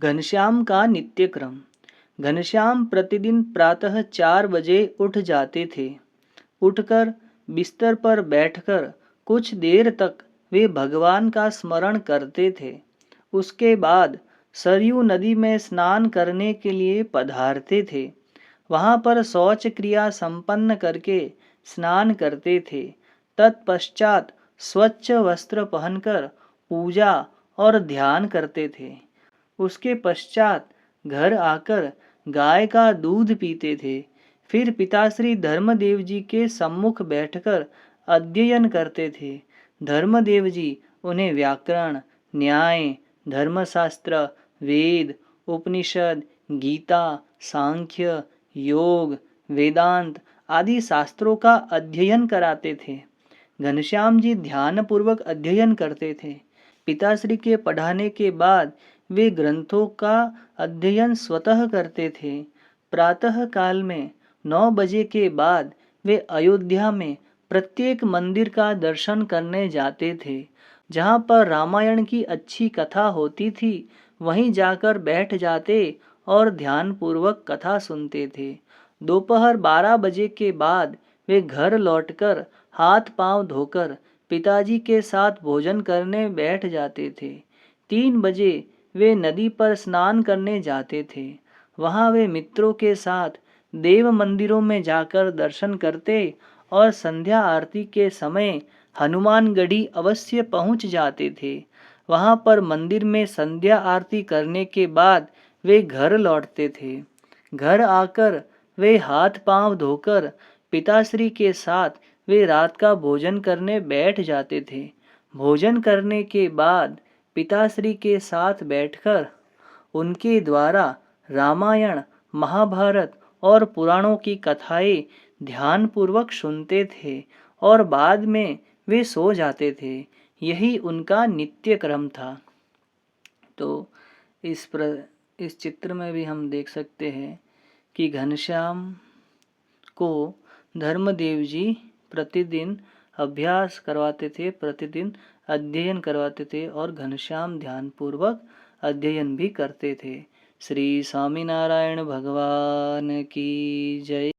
घनश्याम का नित्यक्रम। घनश्याम प्रतिदिन प्रातः 4 बजे उठ जाते थे। उठकर बिस्तर पर बैठकर कुछ देर तक वे भगवान का स्मरण करते थे। उसके बाद सरयू नदी में स्नान करने के लिए पधारते थे। वहां पर शौच क्रिया संपन्न करके स्नान करते थे। तत्पश्चात स्वच्छ वस्त्र पहनकर पूजा और ध्यान करते थे। उसके पश्चात घर आकर गाय का दूध पीते थे। फिर पिताश्री धर्मदेव जी के सम्मुख बैठकर अध्ययन करते थे। धर्मदेव जी उन्हें व्याकरण, न्याय, धर्मशास्त्र, वेद, उपनिषद, गीता, सांख्य, योग, वेदांत आदि शास्त्रों का अध्ययन कराते थे। घनश्याम जी ध्यानपूर्वक अध्ययन करते थे। पिताश्री के पढ़ाने के बाद वे ग्रंथों का अध्ययन स्वतः करते थे। प्रातः काल में 9 बजे के बाद वे अयोध्या में प्रत्येक मंदिर का दर्शन करने जाते थे। जहाँ पर रामायण की अच्छी कथा होती थी वहीं जाकर बैठ जाते और ध्यानपूर्वक कथा सुनते थे। दोपहर 12 बजे के बाद वे घर लौटकर हाथ पांव धोकर पिताजी के साथ भोजन करने बैठ जाते थे। 3 बजे वे नदी पर स्नान करने जाते थे। वहां वे मित्रों के साथ देव मंदिरों में जाकर दर्शन करते और संध्या आरती के समय हनुमानगढ़ी अवश्य पहुंच जाते थे। वहां पर मंदिर में संध्या आरती करने के बाद वे घर लौटते थे। घर आकर वे हाथ पांव धोकर पिताश्री के साथ वे रात का भोजन करने बैठ जाते थे। भोजन करने के बाद पिताश्री के साथ बैठकर उनके द्वारा रामायण, महाभारत और पुराणों की कथाएं ध्यानपूर्वक सुनते थे और बाद में वे सो जाते थे। यही उनका नित्य क्रम था। तो इस चित्र में भी हम देख सकते हैं कि घनश्याम को धर्मदेव जी प्रतिदिन अभ्यास करवाते थे, प्रतिदिन अध्ययन करवाते थे और घनश्याम ध्यानपूर्वक अध्ययन भी करते थे। श्री स्वामीनारायण भगवान की जय।